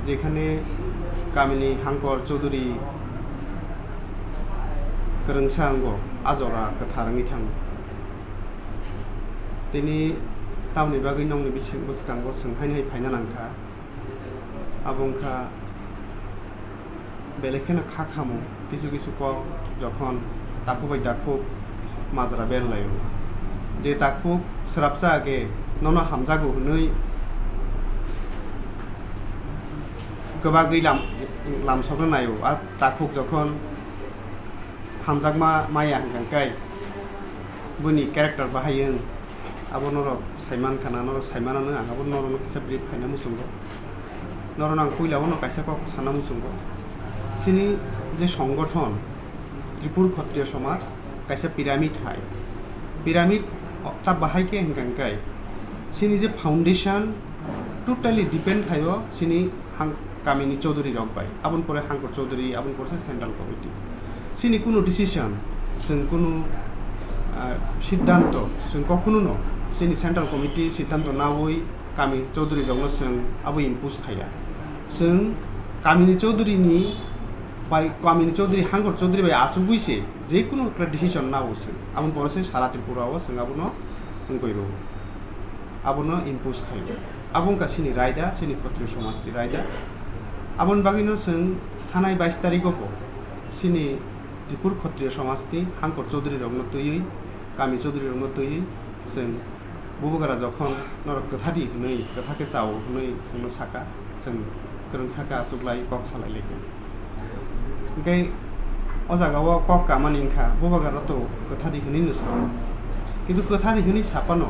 যেখানে কামিনী হাঙ্কর চৌধুরী गोरोंसांगो आजरा गोथारङै थाङो दिनै तामनि बागै नंनि बिसिं बुसकांगो सोंहायनै फायना नांखा आबंखा बेलेखेनो खाखामो किछु किछु क যখন ताकुबाय दाखु माजरा बेरलायो जे ताकु स्राबसा आगे ननो हामजागो हनै गोबागै लामसबनो नायो आ ताकु যখন हामजागमा माया हंगांकाय बुनि कैरेक्टर बाहायो आबो नर साइमान खाना नर साइमानानो आंबो नरनो किसा ब्रिफ फायना मुसुंगो नरनो आं कइलाबो न कायसा क साना मुसुंगो सिनि जे संगठन त्रिपुर क्षत्रिय समाज कायसा पिरामिड हाय पिरामिड ता बाहायके हंगांकाय सिनि जे फाउंडेशन टोटली डिपेंड थायो सिनि हां कामिनी चौधुरी रक बाय आबन परे हांकर चौधुरी आबन परे सेंट्रल कमिटी सिनि कुनो डिसिशन जों कुनो सिद्धांत जों कखनो न सिनि सेंट्रल कमिटी सिद्धांत नावै कामिनी चौधुरी रंनो जों आबो इम्पोज खाया जों कामिनी चौधुरीनि बाय कामिनी चौधुरी हांकर चौधुरी बाय आसुबुइसे जे कुनो একটা डिसिशन नावो जों आबन परेसे सारा त्रिपुराव जों आबो न गइरो आबो न इम्पोज खायो आबन का सिनि रायदा सिनि क्षत्रिय समाजनि रायदा आबन बागिनो जों थानाय 22 तारिखआव सिनि त्रिपुर क्षत्रिय समाजनि हांकर चौधुरी रंनो तैयै कामी चौधुरी रंनो तैयै जों बुबुगारा जखन नरक गोथादि नै गोथाके चाव नै जोंनो साका जों गोरों साका सुग्लाय कक सालाय लेखे ओंखाय अजागाव कक कामानि इंखा बुबुगारा तो गोथादि हनै नुसा किन्तु गोथादि हनै सापानो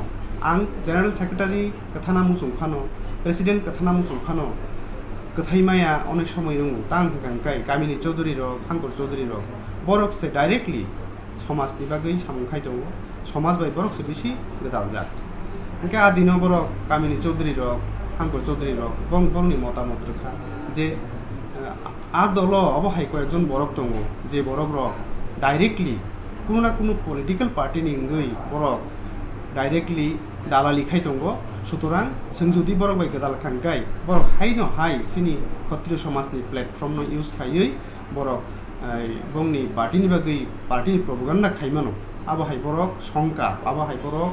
आं जनरल सेक्रेटारि गोथाना मुसुंफानो प्रेसिडेंट गोथाना मुसुंफानो गोथाइमाया अनेक समय दङ तां हंगांकाय कामिनी चौधुरी रक हांकर चौधुरी रक बरक से डायरेक्टली समाजनि बागै सामखाय दङ समाज बाय बरक से बेसि गोदाल जात ओंखाय आदिनो बरक कामिनी चौधुरी रक हांकर चौधुरी रक बंगनि मतामत रखा जे आ दल अबहाय कयेकजन बरक दङ जे बरक रक डायरेक्टली कुनो ना कुनो पलिटिकल पार्टीनि इंगै बरक डायरेक्टली दालालि खाय दङ सुतरां जों जुदि बरक बाय गोदाल खांकाय बरक हाय न हाय सिनि क्षत्रिय समाजनि प्लेटफर्म न इउज खायै बरक बंनि पार्टीनि बागै पार्टीनि प्रपागान्डा खायमानो आबहाय बरक शंका आबहाय बरक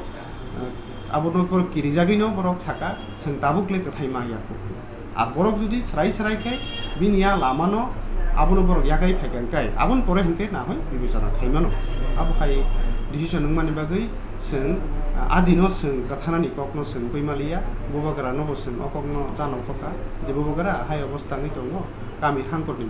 आबनो बरक किरिजागैनो बरक साका जों दाबुकले गोथाय मायाखौ आ बरक जुदि सराय सरायखाय बिनिया लामानो आबनो बरक यागाय फायगांकाय आबन परे हंके ना होय बिबिचाना खायमानो आबहाय डिसिसन नंमानि बागै जों आदिनो जों गथानानि ककनो जों बैमालिया बुबागारा नबो जों अककनो जानो कका जे बुबागारा हाय अबस्थानि दङ कामी हांकरनि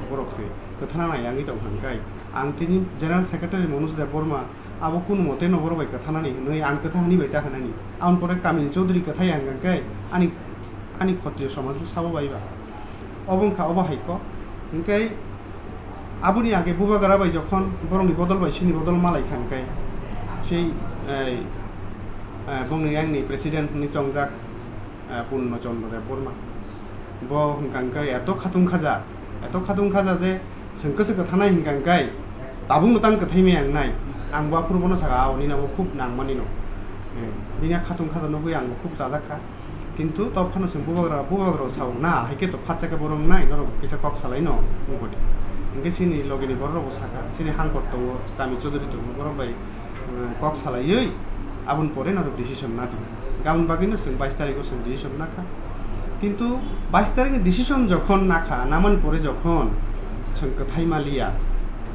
बरक से गथाना नायांगै दं हंकाय आं तिनि जनरल सेक्रेटारि मनोज देव बर्मा आबो कुनो मते नबर बाय गथानानि नै आं गथा हनि बायता हनानि आं परे कामिनी चौधुरी गथाय हंगांकाय आनि क्षत्रिय समाजनि साबो बायबा अबंखा अबहायक हंकाय आबुनि आगे बुबागारा बाय जखन बरंनि बदल बाय सिनि बदल मालाय खांकाय সেই बुंनो आंनि प्रेसिडेंट निचंजाक पूर्णचंद्र देव बर्मा ब हंगांकाय एत' खाथुं खाजा जे जोंखौसो गोथानाय हंगांकाय दाबुंनो तां गोथायमे आंनाय आंबा पूर्वनो सागा आवनिनाबो खूब नांमानि न बिनिया खाथुं खाजा नगै आंबो खूब जाजाखा किन्तु तबखानो जों बुबागाराव साव ना हायके तो फाटजाके बरं नाय नर किसा कक सालाय न बुंगोदि इंके सिनि लगेनि बररबो साका सिनि हांकर दङ कामी चौधुरी दङ बरं बाय कक सालायै आबन परे नर डिसिशन ना दि गाबन बागैनो जों 22 तारिखआव जों डिसिशन नाखा किन्तु 22 तारिखनि डिसिशन जखन नाखा नामान परे जखन जों गोथायमालिया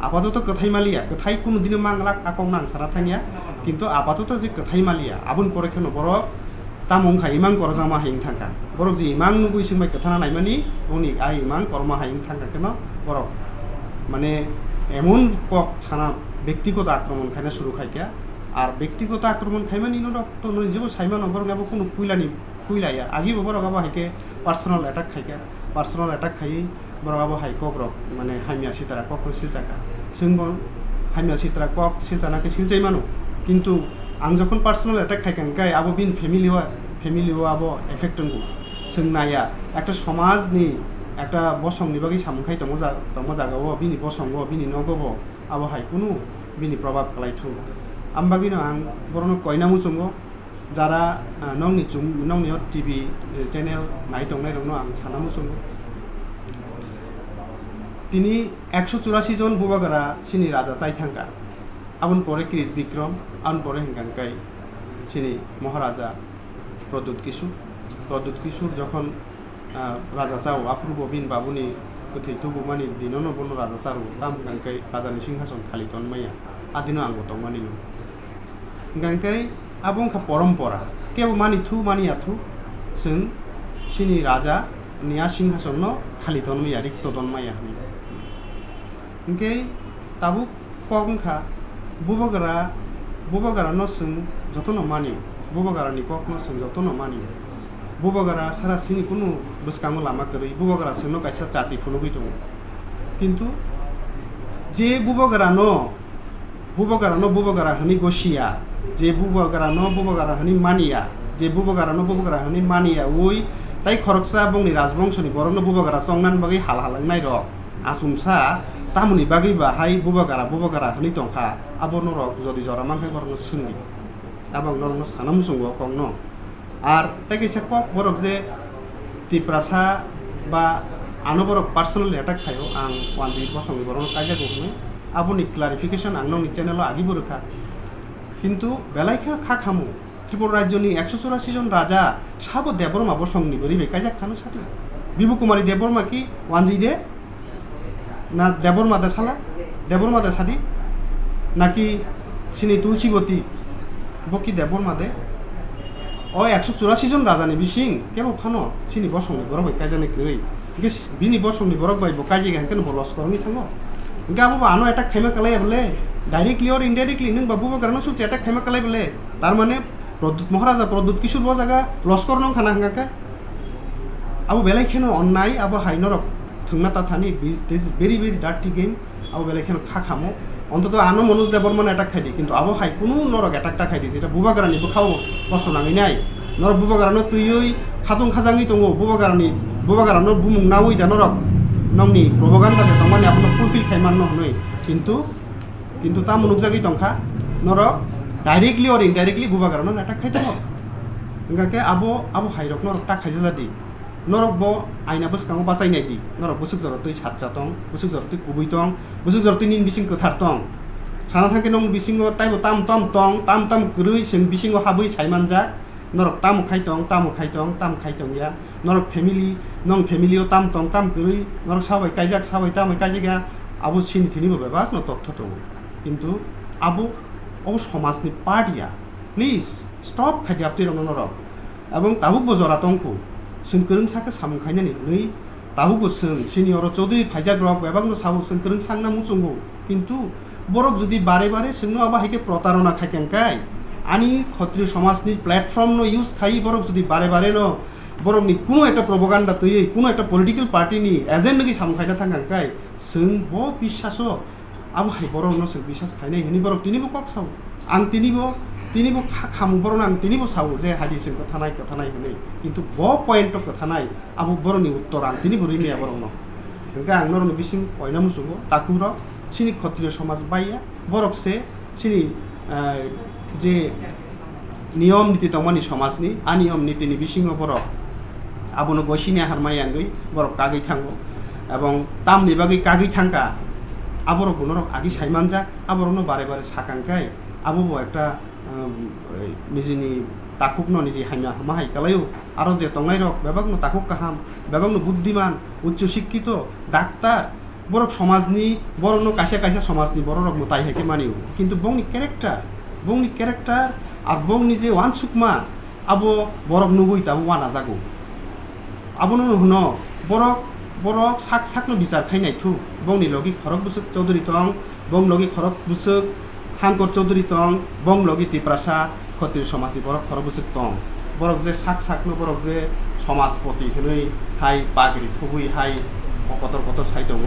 आपातत गोथायमालिया गोथाय कुनो दिनो मांलाक आकं नां सारा थांगिया किन्तु आपातत जे गोथायमालिया आबन परे खेनो बरक तामंखा इमां करजामा हायिं थांका बरक जे इमां नुगै सोंबाय गोथाना नायमानि उनि आ इमां करमा हायिं थांका केनो बरक माने एमन कक साना व्यक्तिगत आक्रमण खायना शुरू खायका আর ব্যক্তিগত আক্রমণ খাইমানি তো নিজেও সাইমানো বরং আবার কোনো পুইলাইয়া আগেও বরং আবার হাইকে পার্সোনাল অ্যাটাক খাইকা পার্সোনাল অ্যাটাক খাই বরং আবার হাই কক রক মানে হাইমিয়া সিতারা কক সিলচাকা जों हाइमिया सित्रा कक सिलचानाके सिलचाइ मानो किन्तु आं जखन पार्सोनाल अ্যাটাক खायखांकाय आबो बिन फैमिलिओ आबो एफेक्ट दंगो जों नाया একটা समाजनि একটা बसंनि बागै सामखाय दङ जागाव बिनि बसंग बिनि नगब आबो हाय कुनु बिनि प्रभाव खालायथु आमबागिनो आं बरनो कयनामु चंगो যারা नंनि টিভি चेनेल नायदंनाय दङ आं सानामु चंगो তিনি 184 জন বুবাগারা সিনি রাজা চাই থাঙ্কা আবন পরে কিরিত বিক্রম আবন পরে হিংকাঙ্কাই সিনি মহারাজা প্রদ্যুৎ কিশোর যখন রাজা চাও অপূর্ব বিন বাবুনি গোথै তুবুমানি দিনनो बन राजा चारु ताम गांकाय राजानि सिंहासन खाली तन्माया आदिनो आंगो तंमानि नु गांकाय आबंखा परम्परा केव मानि आथु जों सिनि राजा निया सिंहासन न खाली तन्माया रिक्त तन्माया गांकाय ताबु कगंखा बुबागारा न जों जतन मानि बुबागारानि कक न जों जतन मानि बुबागारा सारा सिनि कुनु बसकांगो लामा करै बुबागारा सोनो कायसा जाति फुनुगै दं किन्तु जे बुबागारा हनि गसिया जे बुबागारा हनि मानिया जे बुबागारा हनि मानिया ओइ ताई खरकसा बंनि राजबंशनि बरनो बुबागारा संनान बागै हाल-हालांनाय र आसुमसा तामुनि बागै बाहाय बुबागारा हनि दंखा आबनो र जदि जरामांखाय बरनो सोंनि आबं नरनो सानाम संगो कंनो আর তাকে সে কক বরক যে তিপ্রাসা বা আনো বরক পার্সোনাল অ্যাটাক খায়ও আং ওয়ানজি বসঙ্গি বরং কাজা গহনে আবনি ক্লারিফিকেশন আং নংনি চ্যানেল আগি বরখা কিন্তু বেলাইখা খা খামু ত্রিপুরা রাজ্যনি 184 জন রাজা সাব দেববর্মা বসঙ্গনি বরিবে কাজা খানো সাথে বিভু কুমারী দেববর্মা কি ওয়ানজি দে না দেববর্মা দেশালা দেববর্মা দেশাদি নাকি সিনি তুলসীবতী বকি দেববর্মা দে ও 184 জন রাজানি বিসিং কেবো Fanon Sini বসংনি Borok by কাজানি কरै geese বিনি বসংनि বরক বাই বकाजि गांकन बलस करनि थाङो गाबो आनो अटैक खायमा कलाय बले डायरेक्टली और इनडायरेक्टली नों बाबु बगारनो सुच अटैक खायमा कलाय बले तार माने महाराजा प्रद्युत किशोर ब जागा लस्कर नों खाना हांगाका आबो बेलाय खेनो अन्नाय आबो हाइनरक थंना ता थानि दिस भेरि डार्टी गेम आबो बेलाय खेनो खाखामो অন্তত আনো মনোজ দেববর্মা অ্যাটাক খাইদি কিন্তু আবো হাই কোনো নরক অ্যাটাকটা খাইদি যেটা বুবাগারানি খাও কষ্ট নাঙি নাই নর বুবাগারানো তুই খাতুং খাজাঙি দङ বুবাগারানো বুমুং নাওই দা নরক নংনি প্রপাগান্ডা দে তমানি আপনো ফুলফিল খাইমান নহनै কিন্তু তা মুনুক জাগি দंखा নরক ডাইরেক্টলি অর ইনডাইরেক্টলি বুবাগারানো অ্যাটাক খাইতো इंगाके आबो हाइरक नरक ता खाइजा जादि नरक बो आइना बसकांगो बासायनाय दि नरक बसुक जरतै सातजा दं बसुक जरतै कुबै दं बसुक जरतै निन बिसिं कथार दं साना थांके नं बिसिंगो ताइबो ताम गरै जों बिसिंगो हाबै साइमानजा नरक ताम खाइदं या नरक फेमिलियो ताम गरै नरक साबाय काइजागा आबो सिनि थिनिबो बेबा न तथ्य दं किन्तु आबो समाजनि पार्टिया प्लिज स्टप खाइदियाबति रंग नरक एबं ताबुक बजरा तंखौ जों गोरों साखो सामखायनानै नै ताबुक जों सिनियर चौधरी फाइजाग रक एबं साबु जों गोरों सांना मुचंगौ किन्तु बरक जुदि बारे जोंनो आबा हाइके प्रतारणा खाइकेंकाय आनी क्षत्रिय समाजनि प्लेटफर्म नो यूज खाइ बरक जुदि बारे न बरकनि कुनो एकटा प्रपागान्डा तयै कुनो एकटा पलिटिकल पार्टीनि एजेन्ट नगि सामखायना थांगांकाय जों ब बिश्वासो आबो हाइ बरक न जों बिश्वास खायनाय हिनि बरक तिनिबो कक साव आं तिनिबो खामु बरन आं तिनिबो सावो जे हादिसिम कथानाय हनै किन्तु ब पॉइंट कथानाय आबो बरनि उत्तर आं तिनिबो रिमिया बरन गंगा आं नरन बिसिं पयना मुसुगो ताकुर सिनि क्षत्रिय समाज बाइया बरक से सिनि जे नियम नीति तमानि समाजनि आनियम नीतिनि बिसिङाव बरक आबोनो गसिनि हारमायांगै बरक कागै थांगो एबं तामनि बागै कागै थांका आबरक नरक आगि साइमानजा आबरनो बारे साकांकाय आबो একটা निजिनि ताकुकनो निजि हाइमा हामाहाय कालायो आरो जे तंनाय रक बेबागनो ताकुक काहाम बेबागनो बुद्धिमान उच्च शिक्षित डाक्तार बरक समाजनि बरनो कायसा समाजनि बरक मताय हेके मानियो किन्तु बंनि क्यारेक्टार आर बंनि जे वान सुकमा आबो बरक नुगुइ ताबो वाना जागौ आबोनो हुनो बरक साकनो बिचार खायनाय थु बंनि लगी खरक बुसुक चौधरी तंग बं लगी खरक बुसुक हांकर चौधरी तंग बं लगी तिप्रासा क्षत्रिय समाजनि बरक खरक बुसुक तंग बरक जे साकनो बरक जे समाजपति हनै हाय बागिरि थुबुइ हाय कतर साइ दङ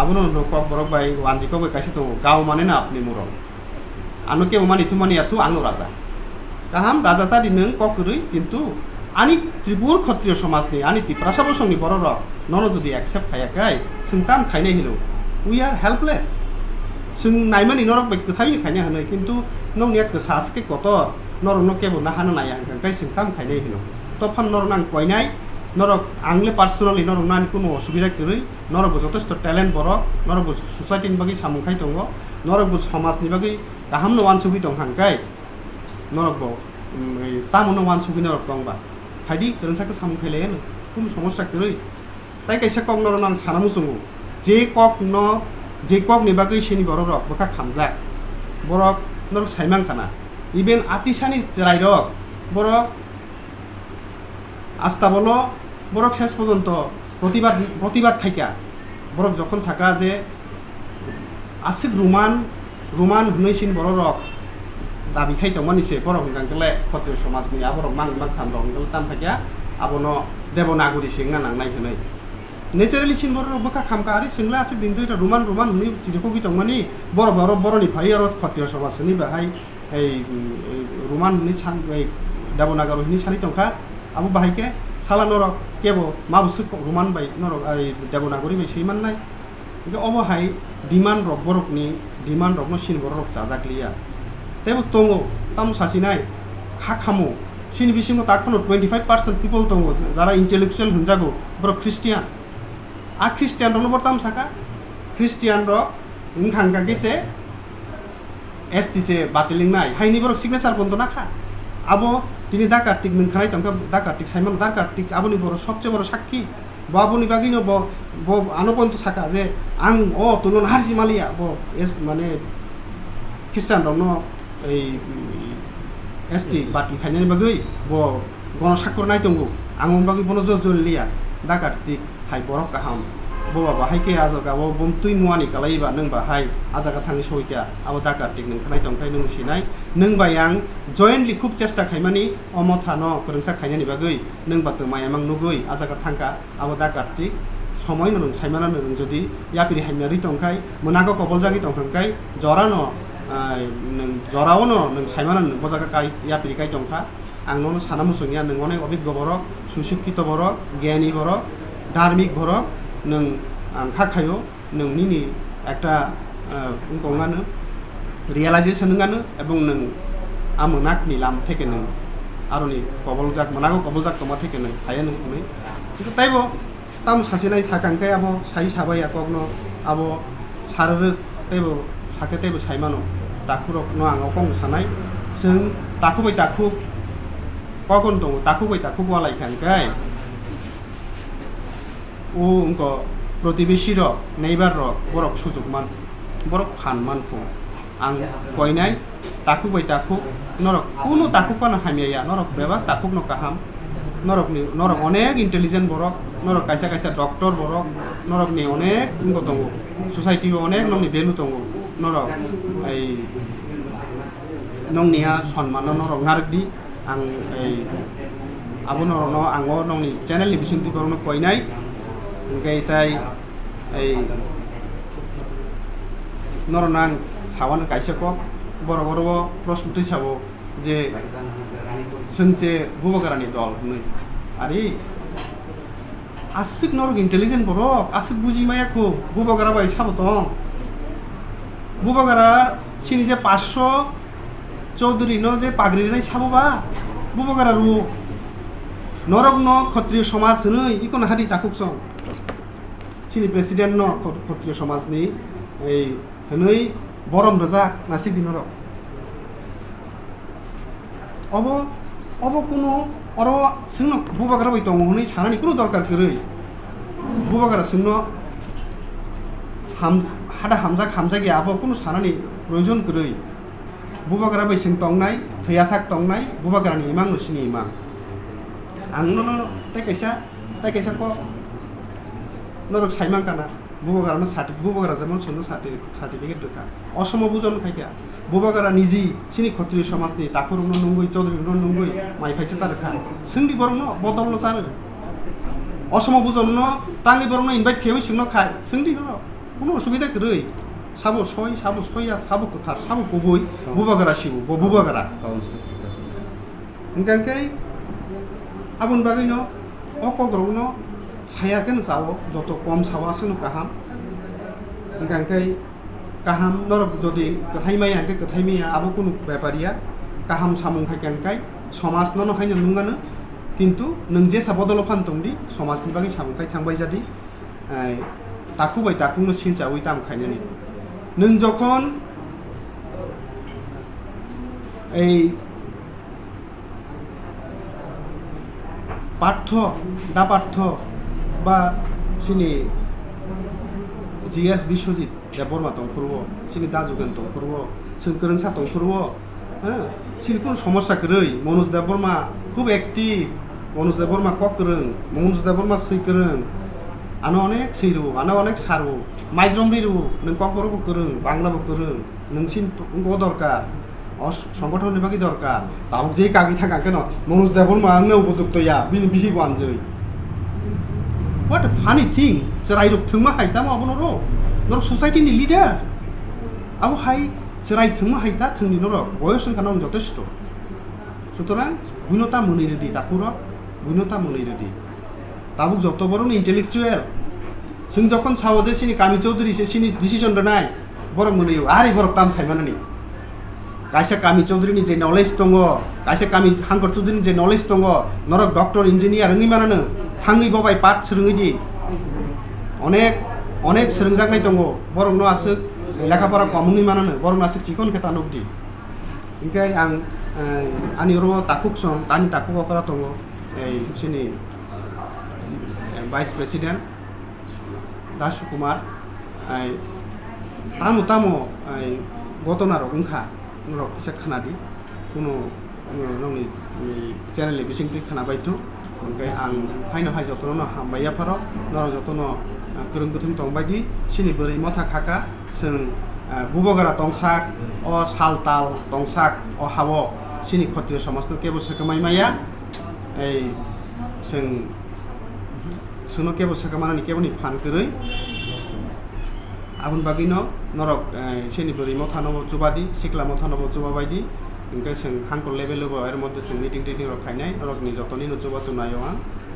आबोनो नकक बरक बाय वानजिको बाय कायसे दङ गाव माने ना आपनि मुरं आनो के मानि थुमानि आथु आनो राजा गाहाम राजा जादि नों ककरै किन्तु आनी त्रिपुर क्षत्रिय समाजनि आनी तिप्रासा बसंनि बरक ननो जुदि एक्सेप्ट खायाखै जों ताम खायनाय हिनो वी आर हेल्पलेस जों नायमानि नरक बाय कथायनि खायनो हानो किन्तु नंनिया गोसासके कतर नरनो केबो ना हानो नाया हांकाय जों ताम खायनाय हिनो तफान नरनां कयनाय নরক আংলে পার্সোনালি নরক নানি কোনো অসুবিধা করি নরকবো যথেষ্ট ট্যালেন্ট বরক নরকবো সোসাইটিनि बागै सामुखाय दङ नरकबो समाजनि बागै गाहामनो वानसुगि दं हांकाय नरकबो तामुनो वानसुगि नरक दंबा फायदि रोंसाखौ सामुखायलायानो কোনো সমস্যা করি তাই কাইসা কক নর নাং সানামু সঙ্গু যে কক नि बागै सेनि बर रक बखा खामजाक बरक नरक साइमां खाना इभेन आतिसानि रायरक बरक आस्था बलो बरक शेष पर्यन्त प्रतिबाद खाइका बरक जखन साका जे आसिक रुमान हुनैसिन बर रक दाबि खाइ दंमानिसे बरक गांगले खत्रिय समाजनि आबरक मां थाम रंगल ताम खाइका आबनो देवनागरि सिंना नांनाय हनै नेचारेलि सिन बर बखा खामका आरि सिंला आसिक दिन दुइटा रुमान हुनै जिरको गि दंमानि बरनि भाइ आरो खत्रिय समाजनि बाहाय এই रुमान हुनै सान देवनागरि हुनै सानि दंखा आबो बाहायके साला नरक केबो माबुसो रुमान बाय नरक देवनागरि बाय सैमाननाय इनके अबहाय डिमान्ड रक बरकनि डिमान्ड रकनो सिन बरक जाजाग्लिया तेबो तंगो ताम सासिनाय खाखामो सिन बिसिमो ताकनो 25% पिपल तंगो जारा इंटेलेक्चुअल हुनजागो बरक ख्रिस्टियान आ ख्रिस्टियान रनो बरताम साका ख्रिस्टियान र उनखांगा गेसे एसटिसे बातिलिंनाय हाइनि बरक सिगनेचार बन्द नाखा आबो दिनै दा कार्तिक नोंखानाय दंखा दा कार्तिक साइमन दा कार्तिक आबोनि बर सबसे बर साक्षी बाबुनि बागिनो ब आनपन्त साका जे आं तुलन हारसि मालिया ब माने ख्रिस्टान रनो এই एसटी बाति खायनायनि बागै ब गण साक्षर नाय दंगो आं बागै बनो जलिया दा कार्तिक हाय बरक गाहाम बबा बाहायके आजगा ब बमतुइ मुवानि कालायबा नों बाहाय आजागा थांनि सयका आबो दा कार्तिक नोंखानाय दंखाय नों सिनाय नों बायां जयेन्टलि खूब चेष्टा खायमानि अमथानो फोरोंसा खायनायनि बागै नों बातो मायामां नुगै आजागा थांका आबो दा कार्तिक समय नों सायमाना नों जदि यापिरि हायनारि दंखाय मोनागो कबलजागि दंखांखाय जरानो नों जरावनो नों सायमाना बजागा काय यापिरि काय दंखा आंनो साना मुसुनिया नों अनेक अभिज्ञ बरक सुशिक्षित बरक ज्ञानी बरक धार्मिक बरक नों आं खाखायो नोंनि একটা गंगानो रियलाइजेशन नोंगानो এবং नों आमोनाक निलाम থেকে नों आरोनि कबलजाक मोनागो कबलजाक तमा থেকে नों हाया नों नै কিন্তু তাইবো ताम सासेनाय साकांखाय आबो साइ साबाया कगनो आबो साररो ताइबो साके ताइबो साइमानो दाखुरक न आंगाव कं सानाय जों दाखुबाय दाखु कगन दङ दाखुबाय दाखु वालायखांखाय ও উনক প্রতিবেশী রক নেইবার রক বরক সুযোগমান বরক ফানমানফু আং কইনাই তাকুবাই তাকু নরক কোনো তাকুপানো হামিয়া নরক বেবা তাকুক ন কাহাম নরক অনেক ইন্টেলিজেন্ট বরক নরক কাইসা কাইসা ডক্টর বরক নরকনি অনেক উনক দङ সোসাইটি অনেক নংনি ভ্যালু दङ নরক এই নংনিয়া সম্মান নরক নারকদি आं এই আবো নরক आङो नंनि चेनेलनि बिसिंति बरनो कइनाय ओमफ्राय ताय এই नरनां सावान कायसेक बर प्रश्नथि साबो जे सोंसे बुबागारानि दल नै आरे आसिक नरक इंटेलिजेंट बरक आसिक बुजिमायाखौ बुबागारा बाय साबो दं बुबागारा सिनि जे 500 चौधुरी न जे पाग्रिनाय साबोबा बुबागारा रु नरक न क्षत्रिय समाज नै इकोन हारि ताकुक सं सिनि प्रेसिडेंट न क्षत्रिय समाजनि এই हनै बरम रजा नासिक दिन रक अब कोनो अर सिंनो बुबागारा बाय दङ हनै सानानि कोनो दरकार गरै बुबागारा सिंनो हादा हामजा गैया अब कोनो सानानि प्रयोजन गरै बुबागारा बाय सिं तंनाय थैयासाक तंनाय बुबागारानि इमां नसिनि इमां आंनो ताइ कैसा को नरक साइमां काना बुबागारानो बुबागारा जेमन सोंनो सार्टिफिकेट दोका असम बुजन खायका बुबागारा निजि सिनि क्षत्रिय समाजनि ताकुरनो नंगै चौधुरीनो नंगै माइफाइसो जारखा सोंदि बरनो बदलनो जारो असम बुजननो टांगै बरनो इनभाइट खेबै सिंनो खाय सोंदि न कोनो असुबिदा गरै साबो सया साबो कुथार साबो गुबै बुबागारा सिबो बुबागारा ओंखायनो आबुन बागैनो अकग्रौनो सायाकेन जाओ जत कम सावासनो गाहाम ओंखायनो गाहाम नरक जदि कथाइमाया आबो कोनो बेपारिया गाहाम सामुं खायखांखाय समाज न हायनो नुंगानो কিন্তু नों जे साबदल फानतंदि समाजनि बागै सामखाय थांबाय जादि ताकुबाय ताकुनो सिनचावै तामखायनो नों যখন এই পার্থ দা পার্থ বা সিনি জিএস বিশ্বজিৎ দেববর্মা তংफोरबो सिनि दाजुगेन तंफोरबो सोंकोरोंसा तंफोरबो হ্যাঁ सिनि কোন সমস্যা কरै मनोज देबबर्मा খুব অ্যাক্টিভ मनोज देबबर्मा ककरों मनोज देबबर्मा सैकोरों आनो अनेक सैरो आनो अनेक सारो माइग्रम रिरु नों ककरोबो कोरों बांलाबो कोरों नोंसिन दरकार সংগঠনের বাকি দরকার তাও যে কাগি থাকা কেন मनोज देबबर्मा आंनो उपयुक्तया बिनि बिहिबानजै What a funny thing cerai ruk thungma haita ma abono nor society ni leader abo hai cerai thungma haita thungni nor boyos kanon যথেষ্ট সুতরাং গুণতা মনে রেডি তাকুর গুণতা মনে রেডি তাবুক যত বড় ইন্টেলেকচুয়াল जों যখন সাও যে সিনি কামি চৌধুরী সে সিনি ডিসিশন নাই বড় মনে আরে বড় তাম সাইমানানি কাইসা কামি চৌধুরীনি যে নলেজ দङ কাইসা কামি হাঙ্কৰ চৌধুরীনি যে নলেজ দङ নরক ডক্টর ইঞ্জিনিয়ার रोङै मानानो थाङै बाबाय पाठ सोलोङैदि अनेक अनेक सोलोंजानाय दङ बरं न आसो लेखाफोरा कमङै मानानो बरं आसो सिखन खेता नबदि ओंखाय आं आंनि र ताकुक सम तानि ताकुक अकरा दङ এই सिनि भाइस प्रेसिडेन्ट दास कुमार तामो तामो घटना रंखा नरक किसा खानादि कुनो नंनि चेनेलनि बिसिंथि खानाबायथ' ओमफ्राय आं हायनो हाय जतनो हामबाय आफाराव नर जतनो गोरों गोथों दंबायदि सिनि बोरै मथा खाका जों बुबगारा दंसाक अ सालताल दंसाक अ हाबो सिनि खत्रिय समाजनो केबो सकामाय माया এই जों सुनो केबो सकामानानि केबोनि फान करै आबुन बागैनो नरक सिनि बोरै मथा नबो जुबादि सिक्ला मथा नबो जुबाबायदि ओंखाय जों हांखौ लेभेल लेबो आरो मध्य जों मिटिं टिटिं रखायनाय नरकनि जतनि नुजुबातो नायो आं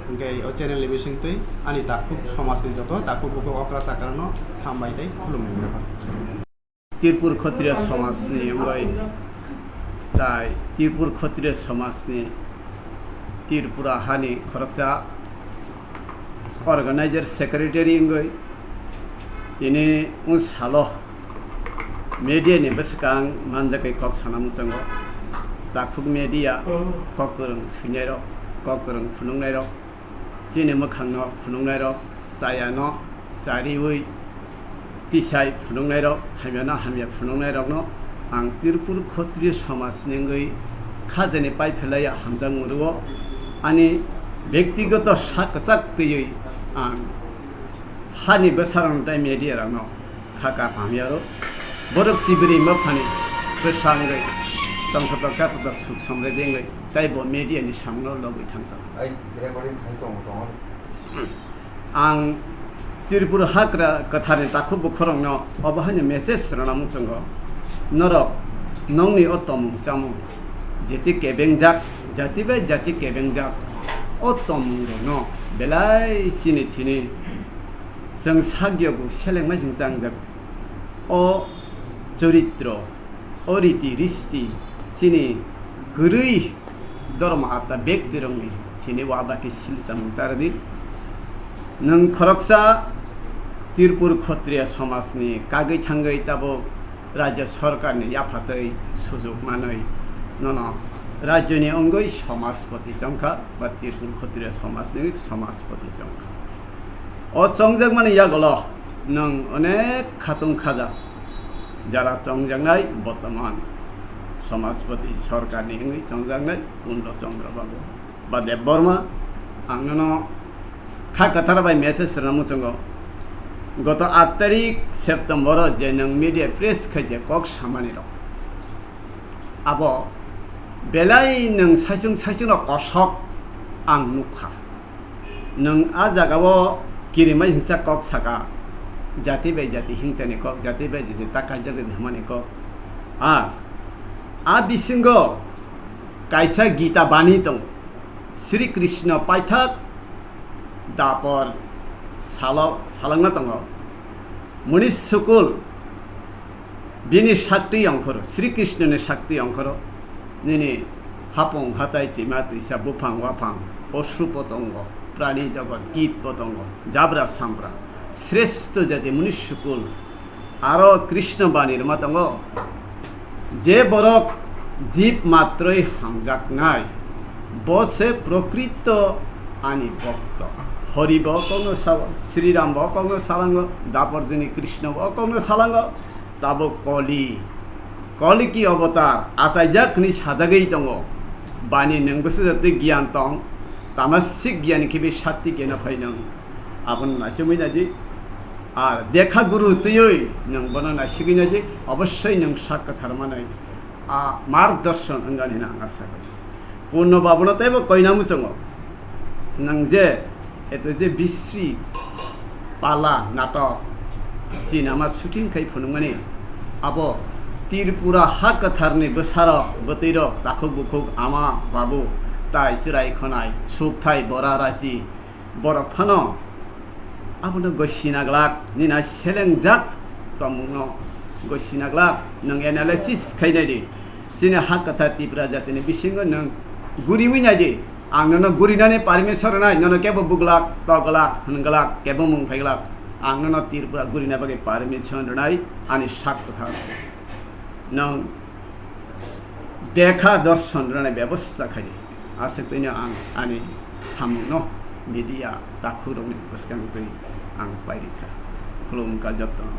ओंखाय अ चेनेल बिसिंतै आनि ताकु समाजनि जत ताकुबुखौ अक्रा साकारनो हामबायदै खुलुमनाय त्रिपुर क्षत्रिय समाजनि ओमफ्राय ताय त्रिपुर क्षत्रिय समाजनि त्रिपुरा हानि खरकसा अर्गानाइजार सेक्रेटारि ओंगै दिनै उन सालो media बेसकां मानजाकै कक सानामुचंगो ताकुक media ककरों सुनायरो ककरों फुनुंनायरो जिने मोखांनो फुनुंनायरो जायानो जारिवै तिसाय फुनुंनायरो हामियानो हामिया फुनुंनायरोनो आं त्रिपुर क्षत्रिय समाजनिंगै खाजने पाइफेलाया हामजां मुरुओ आनि व्यक्तिगत साकसाक दैयै आं हानि बेसारन्टाय media रानो खाका हामियारो बरक सिबिरि मफानि बेसांगै तंखता कातता सुख समरे देंगै ताइबो media नि सामनो लगै थांता आं त्रिपुर हाग्रा कथानि ताखु बुखरंनो अबहानि मेसेज रनामुचंगो नरक नंनि अतम सामु जेति केबेंजाक जातिबे जाति केबेंजाक अतम नो बेलाय सिनि थिनि जों साग्यगु सेलेंमा जों जांजाक अ चरित्र अरीति रिस्ति चिनी गुरै धर्म आता व्यक्ति रंनि चिनी वाबाकी सिलसामुतारदि नों खरकसा त्रिपुर क्षत्रिय समाजनि कागै थांगै ताबो राज्य सरकारनि याफातै सुजुग मानै नन राज्यनि अंगै समाजपति जंखा बा त्रिपुर क्षत्रिय समाजनि समाजपति जंखा अ चंजाक माने यागल नों अनेक खातुं खाजा যারা চংজাংনাই বর্তমান সমাজপতি সরকারনি হিঙ্গি চংজাংনাই কুণ্ড চন্দ্রবাবু বা দেববর্মা आंनो खा कथाराबाय मेसेज रनामुचंग गत 8 तारिख सेप्टेम्बर जे नों मीडिया प्रेस खजे कक सामानि र अब बेलाय नों साइजों साइजों कसक आं नुखा नों आ जागाबो किरिमाय हिंसा कक साका जाति बाय जाति हिंसानि कक जाति बाय जाति ताकाजों धमानि कक आ बिसिंगो कायसा गीता बानी दं श्री कृष्ण पाठक दापर सालांना दङ मनीष सुकुल बिनि शक्ति अंकर श्री कृष्णनि शक्ति अंकर निनि हापं हाताय तिमा तिसा बुफां वाफां পশু পতঙ্গ প্রাণী জগৎ কীট পতঙ্গ জাবরা সামরা শ্রেষ্ঠ জাতি মনুষ্যকুল আরও কৃষ্ণবাণীর মাতঙ্গ যে বরক জীব মাত্রই হামজাক নাই বসে প্রকৃত আনি ভক্ত হরিব কঙ্গ শ্রীরাম ব কঙ্গ সালাঙ্গ দাপর্জনী কৃষ্ণ ব কঙ্গ সালাঙ্গ তাব কলি কি অবতার আচাইজাক নি সাজাগেই দङ বাণী नोंगोसो जाते गियान दं तामासिक गियान खिबि सात्ति गियान फाइनों आबन नाचुमैनाजि आर देखा गुरु तैयै नों बना नासिगैनाजि अवश्य नों साक्षाथारमानै मार्गदर्शन अंगानि ना आशा करि पूर्ण बाबनतायबो कयनामुचङो नों जे एतो जे बिश्री पाला नाटक सिनेमा शुटिं खाइ फुनुंगनि आबो त्रिपुरा हा कथारनि बोसारक बतैरक दाखुक बुखुक आमा बाबु ताइ सिराय खनाय सुखथाय बरा राशि बरफानो आबनो गसिनाग्लाक निना सेलेंजाक तमुनो गसिनाग्लाक नों एनालाइसिस खायनायदि सिने हा कथा त्रिपुरा जातिनि बिसिंग नों गुरिवैनायदि आंनो गुरिनानै पारमेश्वर नाय ननो केबो बुगलाक तगलाक हनगलाक केबो मुंफायगलाक आंनो त्रिपुरा गुरिना बागे पारमेश्वर नाय आनि साक कथा नों देखा दर्शन रने व्यवस्था खाली आसक्तिनो आनि सामुनो मीडिया दाखुरंनि बसकांतनि आं पाइरिखा खुलुमका जत्न